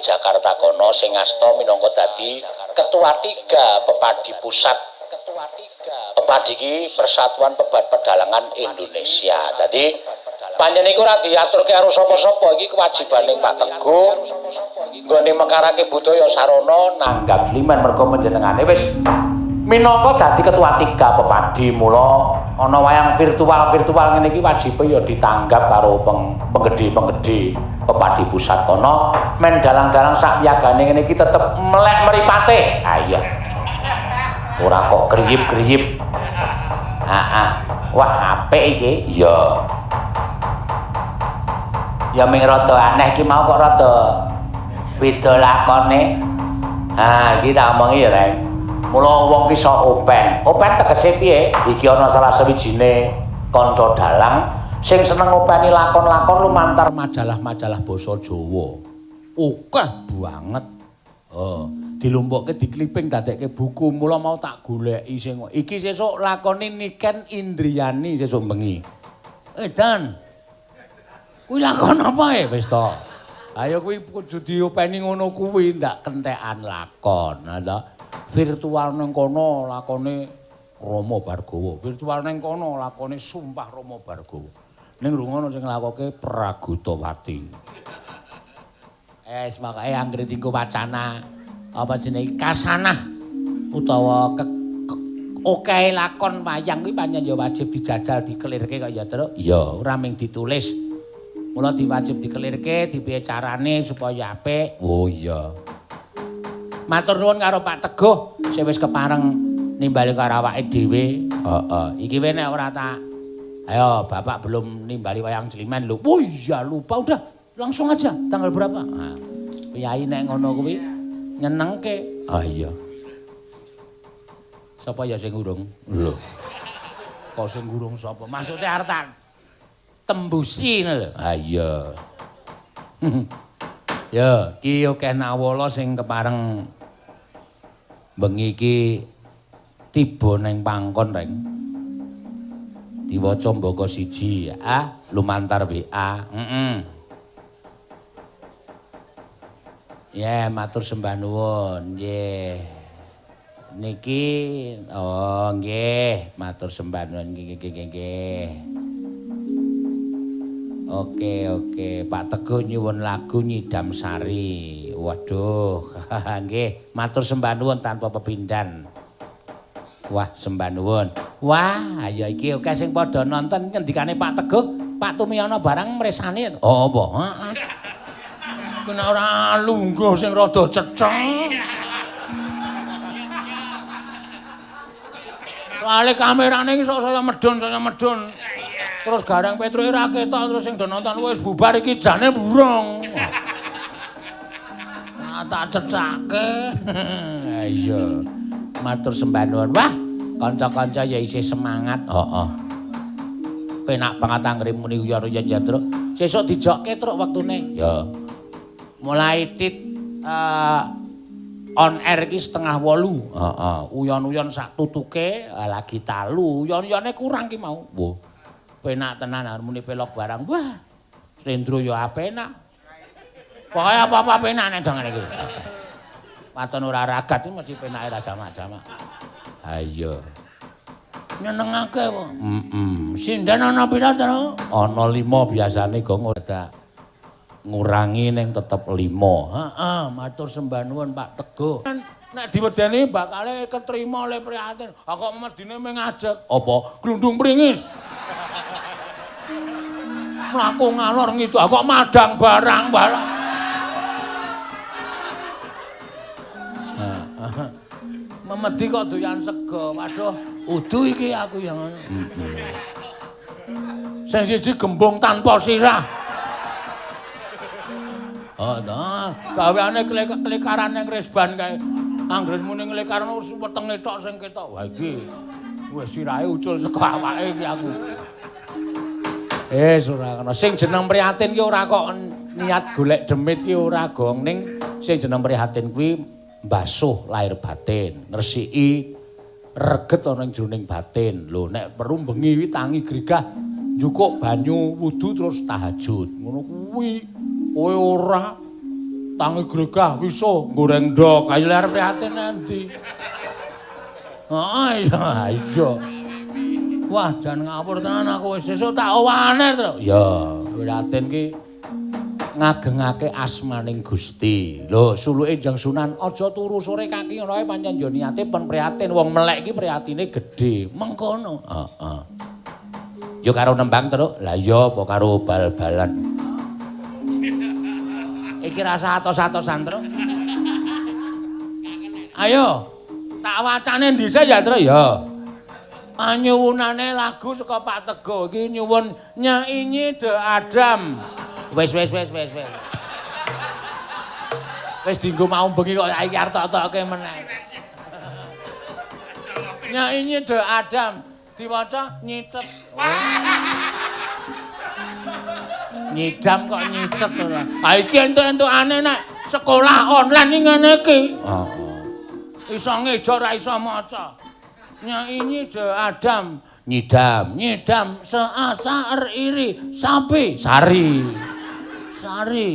Jakarta kono sing asta minangka dadi ketua 3 Pepadi Pusat. Pepadi iki Persatuan Pebat Pedalangan Indonesia. Dadi panjenengan iku ora diaturke karo sapa-sapa, iki kewajibane Pak Teguh nggone mekarake budaya sarana nanggap liman mergo panjenengane wis minangka dadi ketua 3 Pepadi. Mula ana wayang virtual ngene iki wajibe ya ditanggap karo penggede-penggede Pepadi Pusat kono. Men dalang-dalang sak piyagane ngene iki tetep melek mripate. Ha iya. Ora kok griyip-griyip. Wah, apik iki. Ya. Ya ming rada aneh iki mau kok rada beda lakone. Iki tak omongi ya, Rek. Mula wong ki sok open. Open tegese piye? Iki ana salah sawijine kanca dalang sing seneng ngopeni lakon-lakon lumantar majalah-majalah basa Jawa. Akeh banget. Dilumpukke dikliping dadekke buku. Mula mau tak goleki sing iki sesuk lakone Niken Indriani sesuk bengi. Dan kuwi lakon apa wis to? Ayo kuwi kudu diopeni ngono kuwi ndak kentekan lakon. Nah, virtual ning kono lakone Rama Bargawa. Virtual ning kono lakone Sumpah Rama Bargawa. Ning rungono sing lakoke Pragutawati. Semakae anggere dinggo wacana apa jenenge kasanah utawa okehe lakon wayang kuwi pancen ya wajib dijajal dikelirke kok ya, Tru. Ya, ora mung ditulis. Mula diwajib dikelirke, dipiye carane supaya apik. Oh iya. Matur nuwun karo Pak Teguh sing wis kepareng nimbali karo awake dhewe. Iki wae nek ora tak ayo Bapak belum nimbali wayang Jeliman lho. Oh iya lupa udah langsung aja tanggal berapa? Nah, piyai nek ngono kuwi nyenengke. Iya. Sapa ya sing urung? Lho. Kok sing urung sapa? Maksudnya arep tak tembusi lho. Iya. Ya, ki akeh nawala sing kepareng bengi iki tiba ning pangkon, Reng. Diwaca mbaka siji, lumantar WA. Ya, matur sembah nuwun. Nggih. Niki nggih, matur sembah nuwun nggih. Oke, Pak Teguh nyuwun lagu Nyidam Sari. Waduh, nggih, matur sembah nuwun tanpa pepindhan. Wah, sembah nuwun. Wah, ya iki oke sing padha nonton ngendikane Pak Teguh, Pak Tumiyono barang mresani. Oh, apa? Heeh. Kena ora lungguh sing rada ceceng. Soale kamerane iki sok saya medhun. Terus garang Petro ra ketok terus sing do nonton wis bubar iki jane burung. Nah, tak cecake. Iya. Matur sembah nuwun. Wah, kanca-kanca ya isih semangat. Penak banget anggere muni uyon-uyon ya, Truk. Sesuk dijokke Truk wektune. Ya. Mulai on air iki 7:30. Uyon-uyon sak tutuke lagi talu. Uyon-uyone kurang ki mau. Wah. Penak tenan harmoni pelok barang. Wah. Slendro ya apenak. Pokoke apa-apa penak nek dongane iki. Waton ora ragat iki mesti penake ra jamak-jamak. Ha iya. Nyenengake kok. Sinden ana pira, Tru? Ana 5 biasane gong ora ngurangi ning tetep 5. Matur sembah nuwun Pak Teguh. Nek diwedeni bakale ketrima oleh prihatin. Kok medine mung ngajak. Apa? Glundung pringis. Mlaku ngalor ngidu. Kok madang barang. Memedi kok doyan sego. Waduh, udu iki aku yang sing siji gembung tanpa sirah. Oh, nah, gaweane klekaran ning resban kae. Anggres muni nglekaran wetenge tok sing ketok. Wah iki wis sirahe ucul saka awake iki aku. Ora ngono. Sing jeneng prihatin ki ora kok niat golek demit ki ora gong ning sing jeneng prihatin kuwi mbasuh lahir batin, ngresiki reget ana ing jroning batin. Lho nek perlu bengi wi tangi gregah njukuk banyu wudu terus tahajud. Ngono kuwi kowe ora tangi gregah wisa goreng ndok ayo lahir prihatin nanti. Iya. Wah, jan ngapur tenan aku wis sesuk tak owane to. Ya, prihatin ki ngagengake asmaning Gusti. Lho, suluke Jeng Sunan aja turu sore kaki ngono ae pancen yo niate pen prihatin. Wong melek ki prihatine gedhe. Mengkono. Heeh. Yo karo nembang terus. Lah iya apa karo bal-balan. Iki rasa atos-atosan terus. Ayo, tak wacane dhisik ya, Tru ya. Nyuwunane lagu saka Pak Tego iki nyuwun Nyai De Adam. Wis. Wis dienggo mau bengi kok iki arep tok-tokke meneh. Nyai De Adam diwaca nyitet. Nyidam kok nyitet ora. Ha iki entuk-entukane nek sekolah online iki ngene iki. Heeh. Iso ngeja ora iso maca. Nyai De Adam nyidam seasar iri sapi sari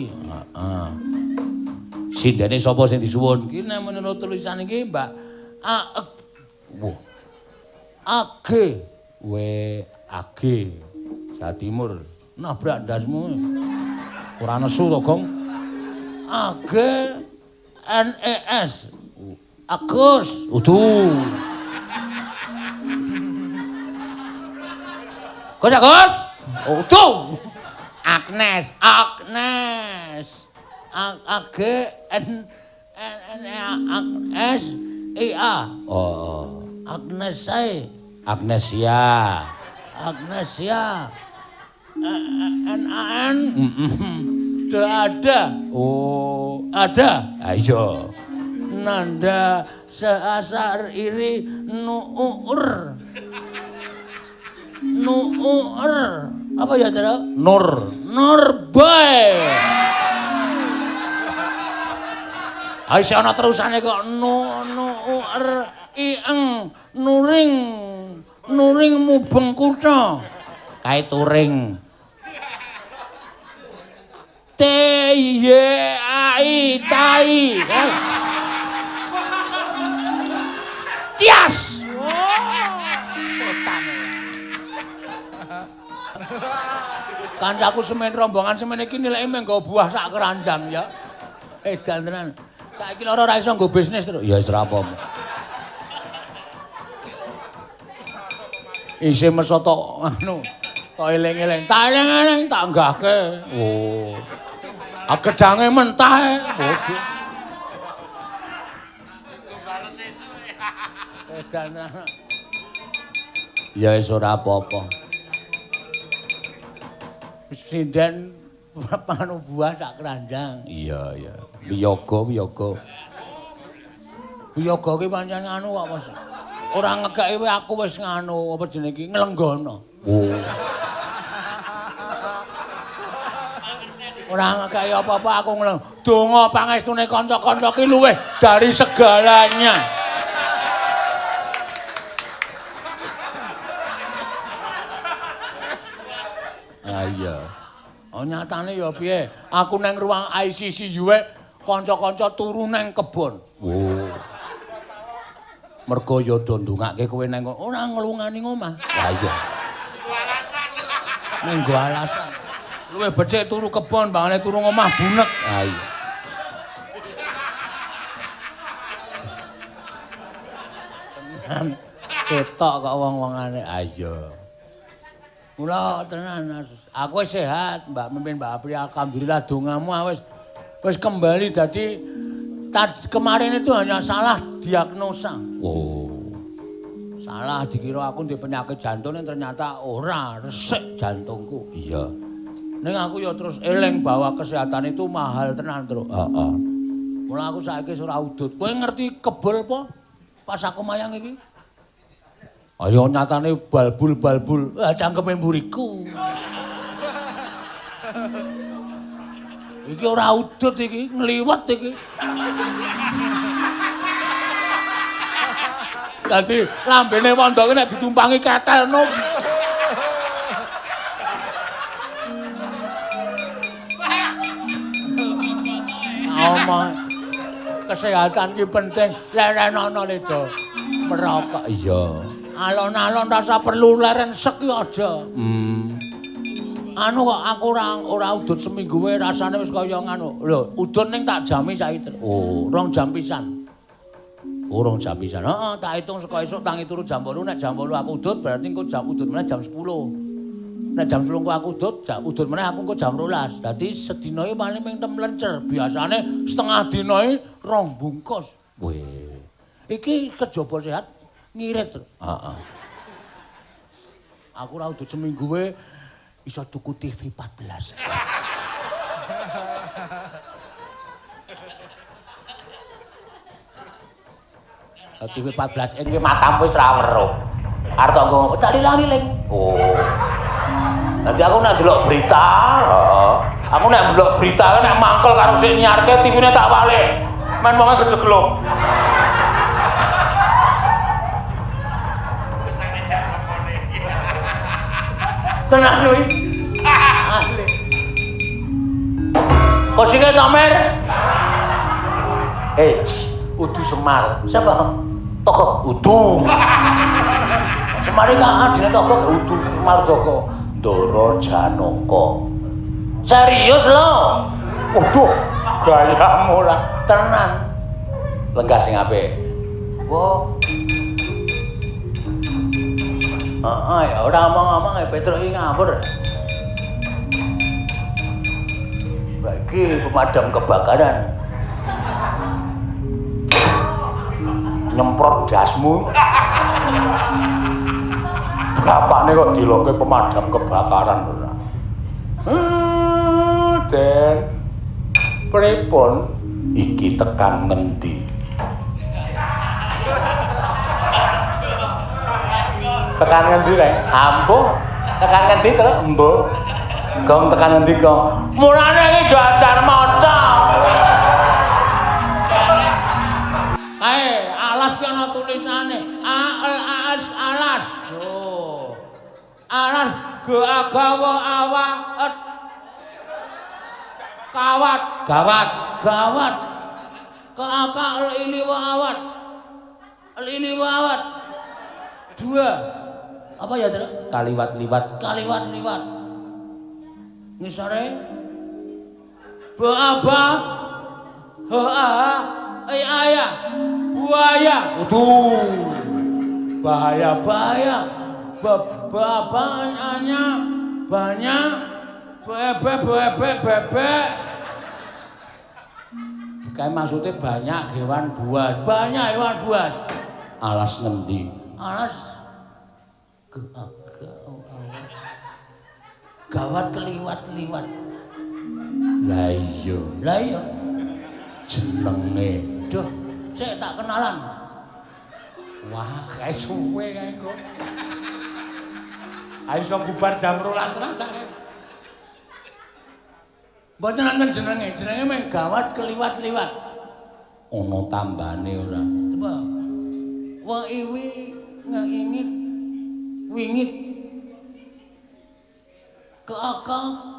heeh. Sindene sapa sing disuwun iki nek menurut tulisan iki Mbak Age Jawa Timur nabrak ndasmu ora nesu to Gong Age NES Agus udu Gus. Utuh. Agnes. S I A. Oh. Agnesia. NAN. Ada. Oh, ada. Ayo. Nanda seasar iri nuur. Apa ya cara? Nur Boy. Ayo sih ana terusane kok nuur ieng nuring mubeng kutha. Kae turing. T Y A I tai. Tias. Kancaku semen rombongan semen iki nilai menggo buah sak keranjang ya. Edan tenan. Saiki lara ora iso nggo bisnis terus. Ya wis ra apa-apa. Isih meso tok anu. Tok eling-eling. Tak eling-eling tak nggahke. Oh. Gedhange mentah. Bodoh. Edan. Ya wis ora apa-apa. Sinden panu buah sak keranjang. Iya. Wiyaga. Wiyaga ki pancen anu kok Mas. Ora ngekeki aku wis nganu apa jenenge iki nglenggono. Oh. Ora ngekeki apa-apa aku ngleng. Donga pangestune kanca-kanca ki luwih dari segalanya. Iya. Oh nyatane ya piye? Aku nang ruang ICCU kanca-kanca turu nang kebon. Oh. Mergo ya do ndongake kowe nang ora nglungani omah. Lah iya. Nggo alasan. Luwih becik turu kebon bangane turu omah bunek. Ha iya. Ketok kok wong-wongane. Ha iya. Mula tenan aku sehat, Mbak Mimpin Mbak Apri alhamdulillah dongamu wis kembali dadi Kemarin itu hanya salah diagnosa. Oh. Salah dikira aku ndek penyakit jantung ternyata ora, resik jantungku. Iya. Ning aku ya terus eling bahwa kesehatan itu mahal tenan, Tru. Heeh. Mula aku saiki ora udut. Kowe ngerti kebul apa? Pas aku mayang iki. Ayo nyatane balbul. Cangkeme mburiku. Iki ora udut iki, ngliwet iki. Dadi lambene wondoke nek ditumpangi ketel nom. Omong kesehatan ki penting. Lerenono Leda. Merokok Iya. alon-alon rasa perlu leren sek ki aja. Anu kok aku ora udut seminggu wae rasane wis kaya ngono. Lho, udut ning tak jami saiki. Oh, 2 jam pisan. Urung jam pisan. Heeh, tak hitung saka esuk tangi turu jam 8. Nek jam 8 aku udut berarti engko jam udut meneh jam 10. Nek jam 10 aku udut meneh aku engko jam 12. Dadi sedina iki paling ming 6 lencer. Biasane setengah dina iki 2 bungkus. Weh. Iki kejaba sehat ngirit. Heeh. Aku ora udut seminggu wae iso tuku TV 14. TV 14 iki matamu wis ra weruh. Arep nggo tak lilang-liling. Oh. Dadi aku nek delok berita, heeh. Aku nek delok berita nek mangkel karo sik nyiarke TV-ne tak walik. Men wong kejeglok. Tenan kuwi. Asli. Kosine Tamer. Udu Semar. Siapa? Tokoh Udu. Semar iki adine tokoh Udu Semar Joko. Ndara Janaka. Serius lho. Waduh, gayamu lah tenan. Lenggah sing apik. Wo. Ya ora omong-omong Petruk iki ngawur. Bagi pemadam kebakaran. Nyemprot dasmu. Bapakne kok diloke pemadam kebakaran ora. Den. Pripun iki tekan ngendi? Tekan ngendi rek? Ampuh. Tekan ngendi terus embuh. Gong tekan ngendi gong? Mulane iki dajar maca. Alas ki ana tulisane. Alas alas. Oh. Alas gawa awat. Gawat. Ka ini awat. Ini awat. 2. Apa ya, Tru? Kaliwat-liwat. Ngisore Ba-aba Ha-aha ayah buaya. Waduh. Bahaya. Babanya banyak. Bebek. Kayak maksudnya banyak hewan buas. Banyak hewan buas. Alas ngendi? Alas gawat keliwat-liwat. Lah iya. Jenenge. Duh, sik tak kenalan. Wah, kae suwe kae kok. Ayo iso bubar jam 12 lah sak. Mboten nenten jenenge mung gawat keliwat-liwat. Ono tambane ora. Coba. Wong iwi ngeingit wingit. Keakak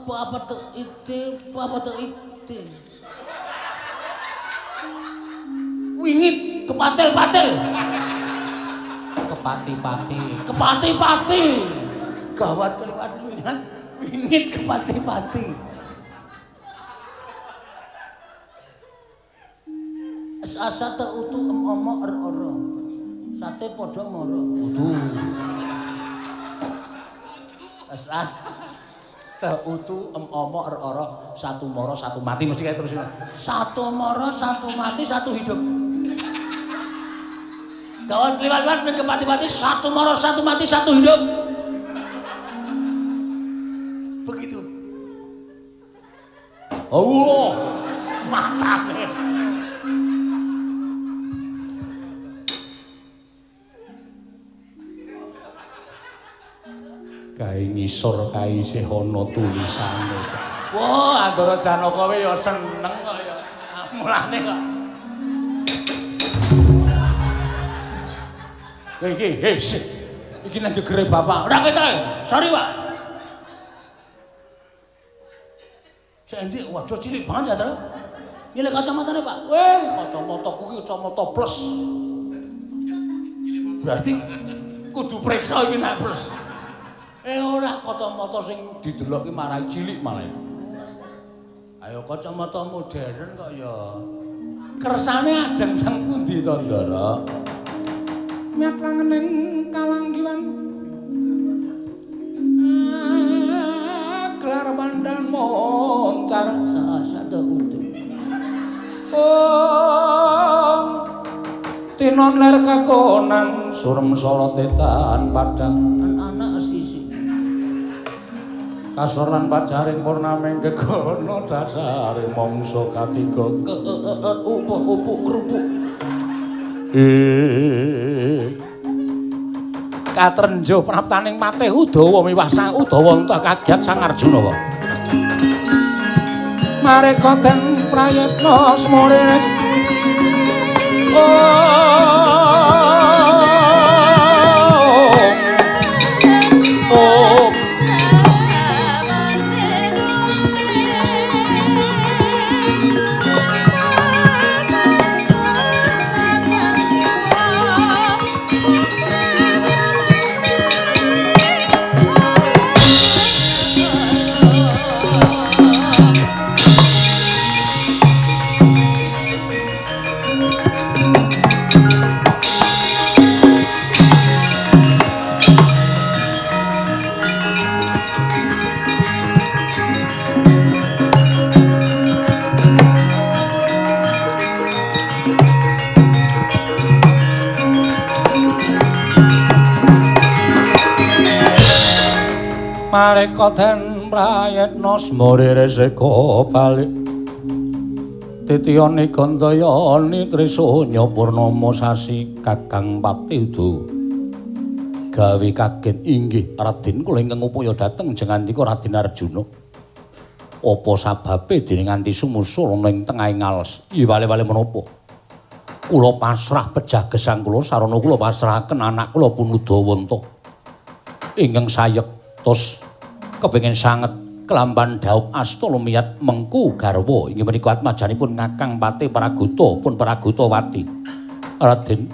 apa tuh ite. Wingit kepatil-patil. Kepati-pati. Gawat keliwat-liwat. Wingit kepati-pati. Asa ta utu omo ero. Sate padha mara. Utu. As. utu omo ora satu mara satu mati mesti kae terus. Satu mara satu mati satu hidup. Kawan kliwat-kliwat ning mati-mati satu mara satu mati satu hidup. Begitu. Allah, matane. Kae ngisor kae isih ana tulisane. Wah, Andara Janaka kowe ya seneng kok ya. Mulane kok. Iki nang gegere bapak. Ora ketok. Sorry, Pak. Endi waduh cilik banget ya, Tru. Nyilih kacamatane, Pak. Weh, kacamataku ki kacamata plus. Berarti kudu priksa iki nek plus. Ora kacamata sing didelok ki marai cilik malah. Ayo kacamata modern kok ya. Kersane ajeng sang pundi to, Ndara? Miat langening kalanggiwan. Gelar bandan moncar sasada utuh. Oh, tinon ler kakonan surem sorotetan padang anak sisi. Kasoran pacaring purnaming kegono dasare mangsa katiga upuk-upuk kerupuk. Katrenjo praptaning patih Udawa miwah sang Udawa entah kagiat sang Arjuna wae. Mareka den prayitna smores. Oh. Mareka den prayitna smore seka balik titiyane gandayane trisanya purnama sasi Kakang Patiuda gawe kaget inggih Raden kula ingkang upaya dhateng jengandika Raden Arjuna apa sababe dening nganti sumusul ning tengahing alas wale-wale menapa kula pasrah pejah gesang kula sarana kula pasrahaken anak kula Punudawanta ingkang sayektos kepengin sanget kelamban daup asta lumiat mengku garwa inggih menika atmajanipun Kakang Patih Praguta pun Pragutawati. Raden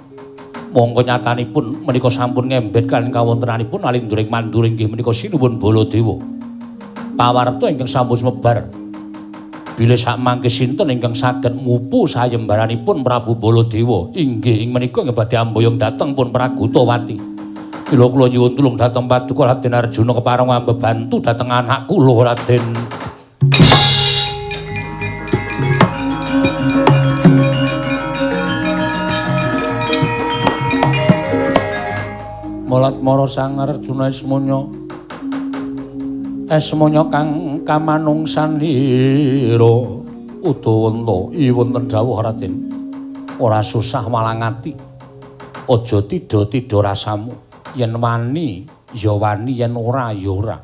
mongko nyatanipun menika sampun ngembet kaliyan kawontenanipun alinduring manduring inggih menika sinuwun Baladewa. Pawarta ingkang sampun sumebar bilih sak mangke sinten ingkang saged mupu sayembaranipun Prabu Baladewa inggih ing menika nggih badhe amboyong dhateng pun Pragutawati. Mila kula nyuwun tulung dhateng Paduka Raden Arjuna kepareng mbebantu dhateng anak kula Raden. Molat mara Sang Arjuna esmanya kang kamanungsanira Udawanta iwunten dawuh Raden. Ora susah malang ati. Aja tida-tida rasamu. Yen wani ya wani yen ora ya ora.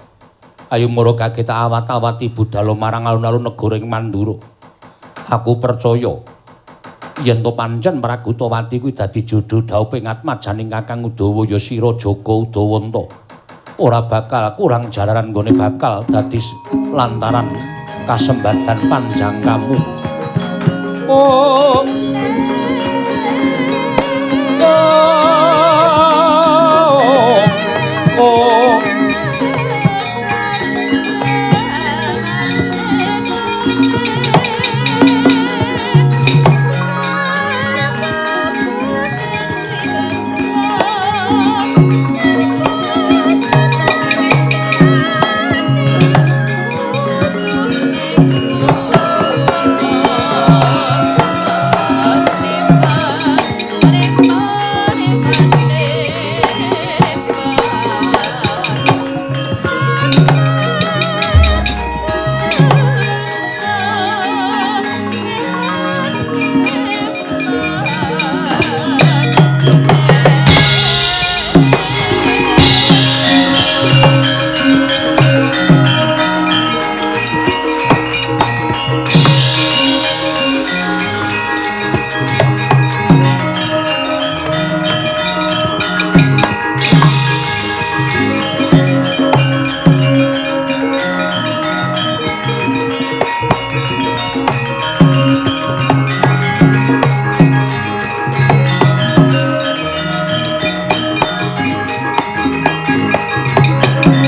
Ayo mara kaget awat-awati budhal marang alun-alun negara ing Mandura. Aku percaya yen to pancen Pragutawati kuwi dadi jodho dhaupe atmajaning Kakang Udawa ya sira Jaka Udawanta. Ora bakal kurang jalaran nggone bakal dadi lantaran kasembadan panjang kamu. Oh.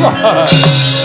Allah.